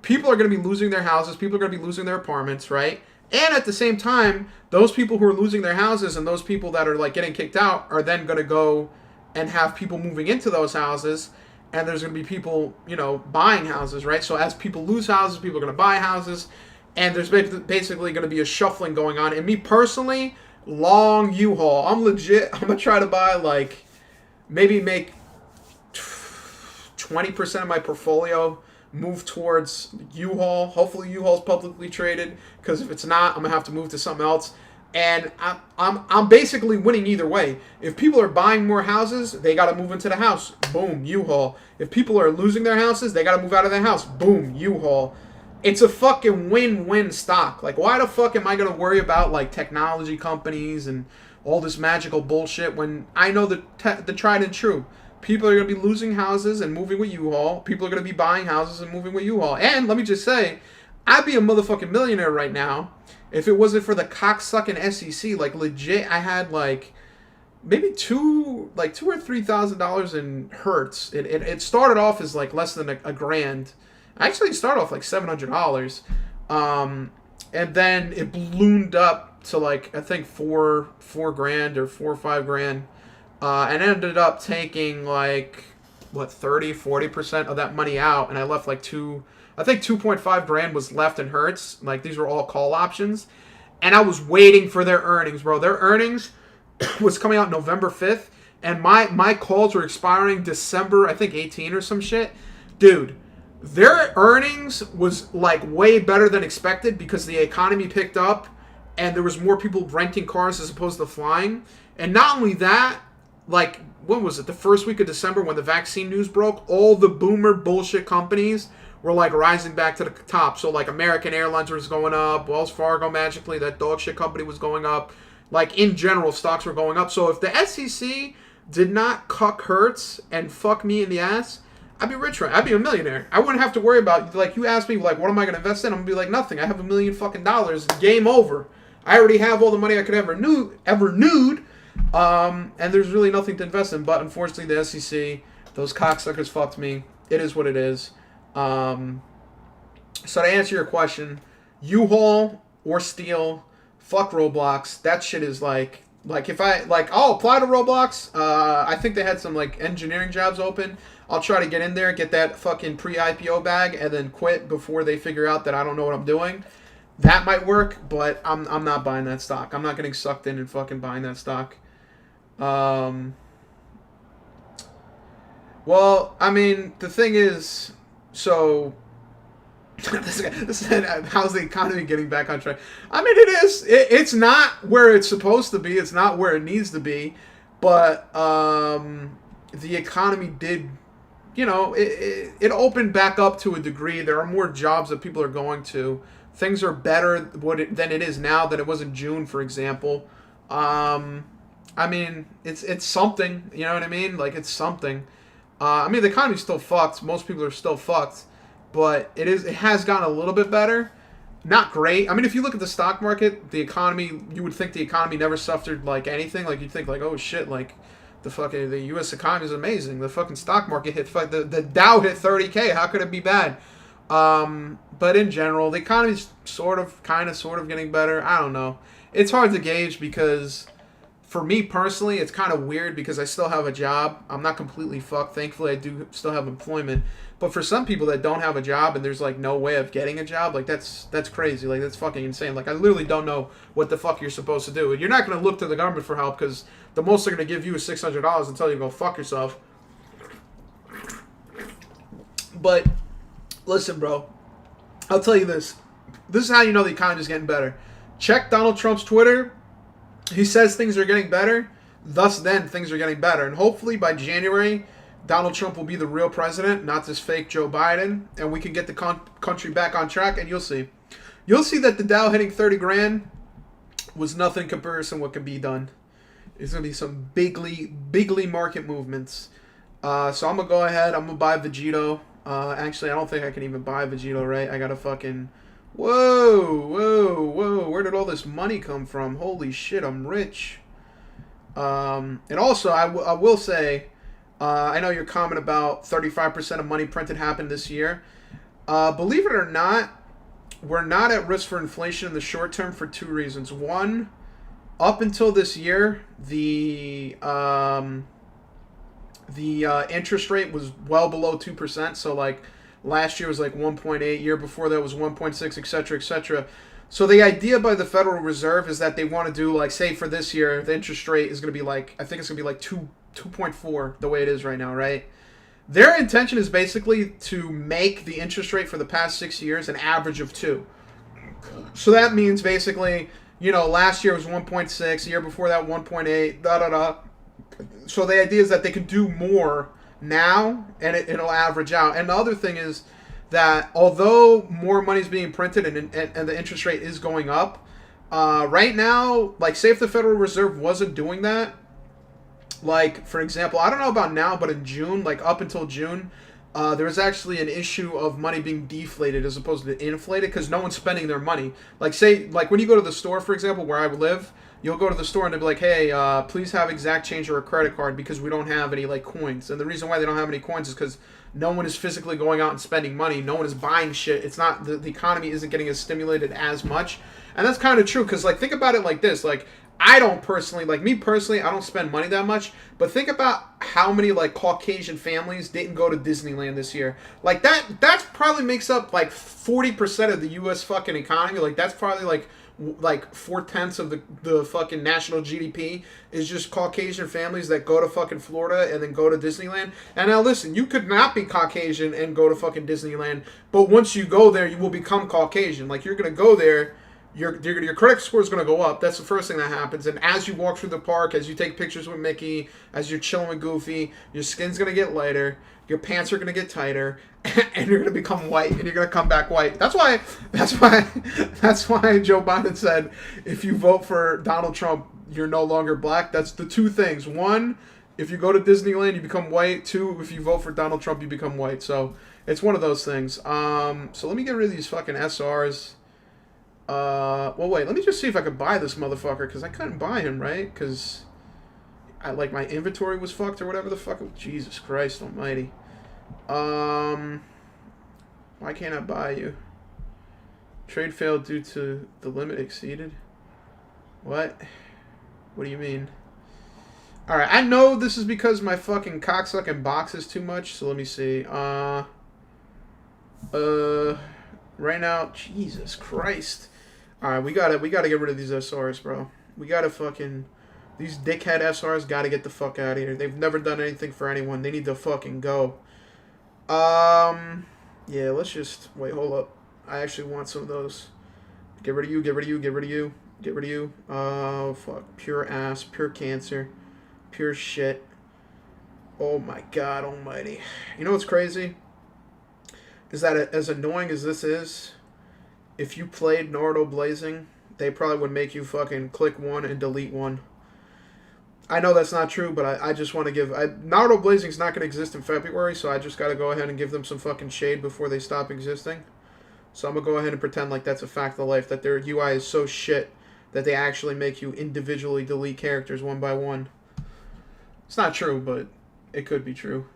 A: People are going to be losing their houses. People are going to be losing their apartments, right? And at the same time, those people who are losing their houses and those people that are like getting kicked out are then going to go and have people moving into those houses, and there's going to be people, you know, buying houses, right? So as people lose houses, people are going to buy houses, and there's basically going to be a shuffling going on. And me personally, long U-Haul. I'm legit. I'm going to try to buy like maybe make 20% of my portfolio move towards U-Haul. Hopefully U-Haul's publicly traded, because if it's not, I'm gonna have to move to something else. And I'm basically winning either way. If people are buying more houses, they gotta move into the house. Boom, U-Haul. If people are losing their houses, they gotta move out of their house. Boom, U-Haul. It's a fucking win-win stock. Like, why the fuck am I gonna worry about like technology companies and all this magical bullshit when I know the tried and true? People are going to be losing houses and moving with U-Haul. People are going to be buying houses and moving with U-Haul. And let me just say, I'd be a motherfucking millionaire right now if it wasn't for the cocksucking SEC. Like, legit, I had like maybe $2,000 or $3,000 in Hertz. It started off as like less than a grand. Actually, it started off like $700. And then it ballooned up to like, I think $4 grand or $4 or $5 grand. And ended up taking like, what, 30-40% of that money out, and I left like I think 2.5 grand was left in Hertz. Like, these were all call options, and I was waiting for their earnings, bro. Their earnings was coming out November 5th, and my calls were expiring December, I think 18 or some shit. Dude, their earnings was like way better than expected because the economy picked up, and there was more people renting cars as opposed to flying. And not only that, like, when was it? The first week of December when the vaccine news broke, all the boomer bullshit companies were, like, rising back to the top. So, like, American Airlines was going up. Wells Fargo, magically, that dog shit company was going up. Like, in general, stocks were going up. So, if the SEC did not cuck Hertz and fuck me in the ass, I'd be rich, right? I'd be a millionaire. I wouldn't have to worry about, like, you ask me, like, what am I going to invest in? I'm going to be like, nothing. I have $1 million fucking dollars. Game over. I already have all the money I could ever need. And there's really nothing to invest in, but unfortunately the SEC, those cocksuckers fucked me. It is what it is. So to answer your question, U-Haul or steel, fuck Roblox. That shit is like if I I'll apply to Roblox. I think they had some like engineering jobs open. I'll try to get in there, get that fucking pre-IPO bag, and then quit before they figure out that I don't know what I'm doing. That might work, but I'm not buying that stock. I'm not getting sucked in and fucking buying that stock. Well, I mean, the thing is, so this is how's the economy getting back on track? I mean, it is. It's not where it's supposed to be. It's not where it needs to be. But the economy did, it opened back up to a degree. There are more jobs that people are going to. Things are better than it is now than it was in June, for example. I mean, it's something. You know what I mean? Like, it's something. I mean, the economy's still fucked. Most people are still fucked. But it has gotten a little bit better. Not great. I mean, if you look at the stock market, the economy, you would think the economy never suffered like anything. Like, you'd think like, oh shit, like the U.S. economy is amazing. The fucking stock market hit the Dow hit 30K. How could it be bad? But in general, the economy's sort of getting better. I don't know. It's hard to gauge because for me personally, it's kind of weird because I still have a job. I'm not completely fucked. Thankfully, I do still have employment. But for some people that don't have a job and there's like no way of getting a job, like that's crazy. Like that's fucking insane. Like I literally don't know what the fuck you're supposed to do. And you're not going to look to the government for help because the most they're going to give you is $600 and tell you to go fuck yourself. But listen, bro, I'll tell you this. This is how you know the economy's getting better. Check Donald Trump's Twitter. He says things are getting better. Thus, then things are getting better. And hopefully by January, Donald Trump will be the real president, not this fake Joe Biden, and we can get the country back on track, and you'll see. You'll see that the Dow hitting 30 grand was nothing in comparison to what can be done. There's going to be some bigly market movements. So I'm going to go ahead. I'm going to buy Vegito. Actually, I don't think I can even buy Vegito, right? I got to fucking... Whoa. Where did all this money come from? Holy shit, I'm rich. And also, I will say... I know your comment about 35% of money printed happened this year. Believe it or not, we're not at risk for inflation in the short term for two reasons. One, up until this year, the interest rate was well below 2%. So like last year was like 1.8, year before that was 1.6, etc., etc. So the idea by the Federal Reserve is that they want to do like, say for this year, the interest rate is going to be like, I think it's going to be like 2.4 the way it is right now, right? Their intention is basically to make the interest rate for the past 6 years an average of 2. So that means basically, last year was 1.6, the year before that 1.8, So the idea is that they could do more now and it'll average out. And the other thing is that although more money is being printed and the interest rate is going up, right now, like say if the Federal Reserve wasn't doing that, like, for example, I don't know about now, but in June, like up until June, there was actually an issue of money being deflated as opposed to inflated because no one's spending their money. Like, say, like when you go to the store, for example, where I live, you'll go to the store and they'll be like, hey, please have exact change or a credit card because we don't have any, like, coins. And the reason why they don't have any coins is because no one is physically going out and spending money. No one is buying shit. It's not, the economy isn't getting as stimulated as much. And that's kind of true because, like, think about it like this. Like, I don't personally, like me personally, I don't spend money that much. But think about how many like Caucasian families didn't go to Disneyland this year. Like that probably makes up like 40% of the U.S. fucking economy. Like that's probably like 4/10 of the fucking national GDP is just Caucasian families that go to fucking Florida and then go to Disneyland. And now listen, you could not be Caucasian and go to fucking Disneyland, but once you go there, you will become Caucasian. Like you're gonna go there. Your credit score is going to go up. That's the first thing that happens. And as you walk through the park, as you take pictures with Mickey, as you're chilling with Goofy, your skin's going to get lighter, your pants are going to get tighter, and you're going to become white, and you're going to come back white. That's why Joe Biden said, if you vote for Donald Trump, you're no longer black. That's the two things. One, if you go to Disneyland, you become white. Two, if you vote for Donald Trump, you become white. So it's one of those things. So let me get rid of these fucking SRs. Well, wait, let me just see if I could buy this motherfucker, because I couldn't buy him, right? Because, my inventory was fucked or whatever the fuck. Jesus Christ almighty. Why can't I buy you? Trade failed due to the limit exceeded. What? What do you mean? Alright, I know this is because my fucking cocksucking box is too much, so let me see. Right now, Jesus Christ. Alright, we gotta get rid of these SRs, bro. We gotta fucking... These dickhead SRs gotta get the fuck out of here. They've never done anything for anyone. They need to fucking go. Yeah, let's just... Wait, hold up. I actually want some of those. Get rid of you, get rid of you, get rid of you. Get rid of you. Oh, fuck. Pure ass, pure cancer. Pure shit. Oh my god almighty. You know what's crazy? Is that as annoying as this is, if you played Naruto Blazing, they probably would make you fucking click one and delete one. I know that's not true, but I just want to give... Naruto Blazing's not going to exist in February, so I just got to go ahead and give them some fucking shade before they stop existing. So I'm going to go ahead and pretend like that's a fact of life, that their UI is so shit that they actually make you individually delete characters one by one. It's not true, but it could be true.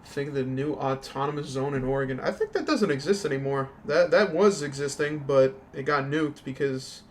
A: Think of the new autonomous zone in Oregon. I think that doesn't exist anymore. That was existing, but it got nuked because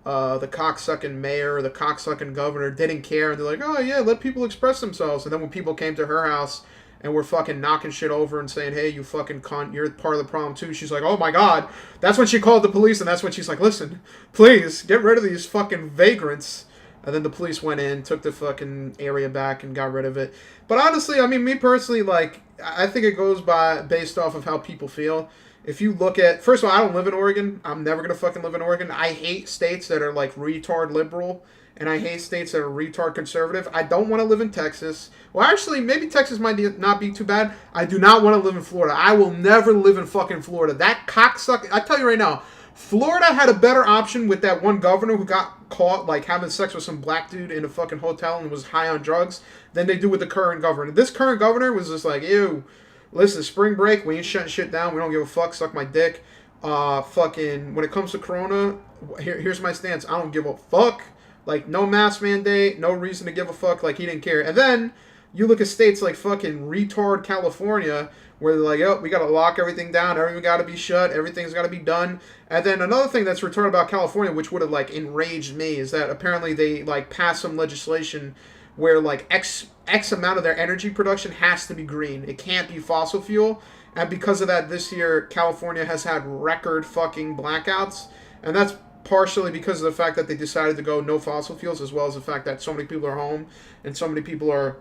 A: the cocksucking mayor or the cocksucking governor didn't care, and they're like, oh yeah, let people express themselves. And then when people came to her house and were fucking knocking shit over and saying, hey, you fucking cunt, you're part of the problem too, she's like, oh my god. That's when she called the police, and that's when she's like, listen, please, get rid of these fucking vagrants. And then the police went in, took the fucking area back, and got rid of it. But honestly, I mean, me personally, like, I think it goes based off of how people feel. If you look at... First of all, I don't live in Oregon. I'm never going to fucking live in Oregon. I hate states that are, like, retard liberal. And I hate states that are retard conservative. I don't want to live in Texas. Well, actually, maybe Texas might not be too bad. I do not want to live in Florida. I will never live in fucking Florida. That cocksucker... I tell you right now, Florida had a better option with that one governor who got caught, like, having sex with some black dude in a fucking hotel and was high on drugs than they do with the current governor. This current governor was just like, ew, listen, spring break, we ain't shutting shit down. We don't give a fuck. Suck my dick. Fucking, when it comes to Corona, here's my stance. I don't give a fuck. Like, no mask mandate, no reason to give a fuck. Like, he didn't care. And then you look at states like fucking retard California, where they're like, oh, we got to lock everything down. Everything got to be shut. Everything's got to be done. And then another thing that's retarded about California, which would have, like, enraged me, is that apparently they, like, passed some legislation where, like, X amount of their energy production has to be green. It can't be fossil fuel. And because of that, this year, California has had record fucking blackouts. And that's partially because of the fact that they decided to go no fossil fuels, as well as the fact that so many people are home and so many people are,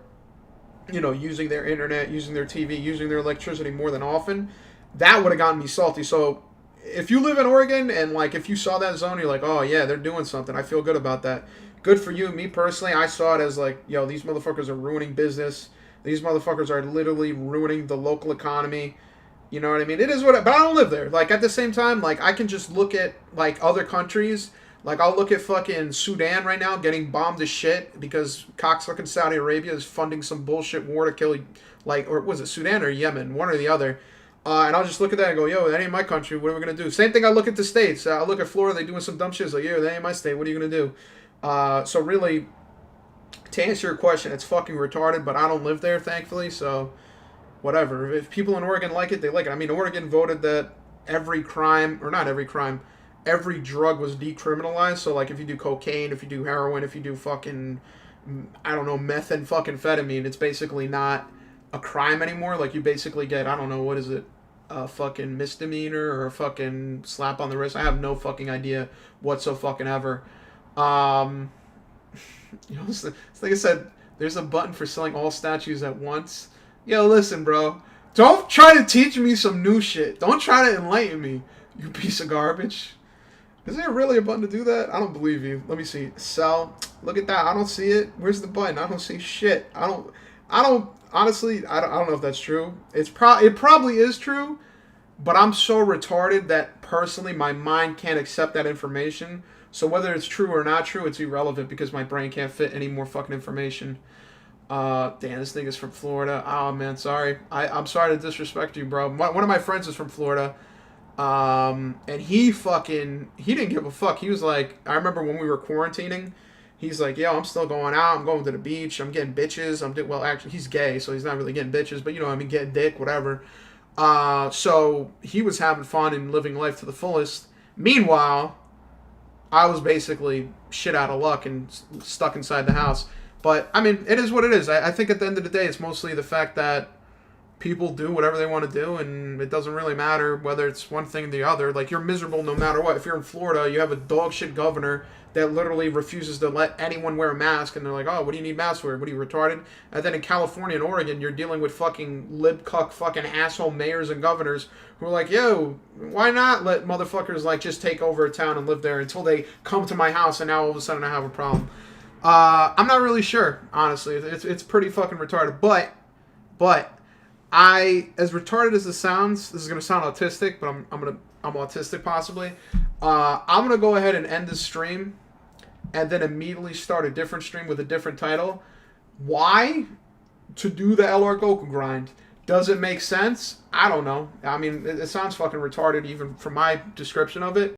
A: you know, using their internet, using their TV, using their electricity more than often. That would have gotten me salty. So if you live in Oregon and, like, if you saw that zone, you're like, oh yeah, they're doing something. I feel good about that. Good for you. Me personally, I saw it as like, yo, these motherfuckers are ruining business. These motherfuckers are literally ruining the local economy. You know what I mean? It is what, but I don't live there. Like, at the same time, like, I can just look at, like, other countries. Like, I'll look at fucking Sudan right now getting bombed to shit because cocksucking Saudi Arabia is funding some bullshit war to kill, like, or was it Sudan or Yemen? One or the other. And I'll just look at that and go, yo, that ain't my country. What are we going to do? Same thing I look at the states. I look at Florida. They doing some dumb shit. It's like, yo, that ain't my state. What are you going to do? So really, to answer your question, it's fucking retarded, but I don't live there, thankfully, so whatever. If people in Oregon like it, they like it. I mean, Oregon voted that every crime, or not every crime, every drug was decriminalized. So, like, if you do cocaine, if you do heroin, if you do fucking, I don't know, methamphetamine, it's basically not a crime anymore. Like, you basically get, I don't know, what is it, a fucking misdemeanor or a fucking slap on the wrist. I have no fucking idea whatsoever. You know, it's like I said, there's a button for selling all statues at once. Yo, listen, bro. Don't try to teach me some new shit. Don't try to enlighten me, you piece of garbage. Is there really a button to do that? I don't believe you. Let me see. Sell. Look at that. I don't see it. Where's the button? I don't see shit. I don't, honestly, I don't know if that's true. It probably is true, but I'm so retarded that personally my mind can't accept that information. So whether it's true or not true, it's irrelevant because my brain can't fit any more fucking information. Damn, this thing is from Florida. Oh, man, sorry. I'm sorry to disrespect you, bro. One of my friends is from Florida. And he didn't give a fuck. He was like, I remember when we were quarantining, he's like, yo, I'm still going out. I'm going to the beach. I'm getting bitches. Well, actually, he's gay, so he's not really getting bitches. But, you know, I mean, getting dick, whatever. So he was having fun and living life to the fullest. Meanwhile, I was basically shit out of luck and stuck inside the house. But I mean, it is what it is. I think at the end of the day, it's mostly the fact that people do whatever they want to do, and it doesn't really matter whether it's one thing or the other. Like, you're miserable no matter what. If you're in Florida, you have a dog shit governor that literally refuses to let anyone wear a mask, and they're like, oh, what do you need masks for? What are you, retarded? And then in California and Oregon, you're dealing with fucking lib cuck fucking asshole mayors and governors who are like, yo, why not let motherfuckers like just take over a town and live there until they come to my house, and now all of a sudden I have a problem. I'm not really sure, honestly. It's pretty fucking retarded, but as retarded as this sounds, this is gonna sound autistic, but I'm autistic possibly. I'm gonna go ahead and end this stream, and then immediately start a different stream with a different title. Why? To do the LR Goku grind. Does it make sense? I don't know. I mean, it sounds fucking retarded even from my description of it.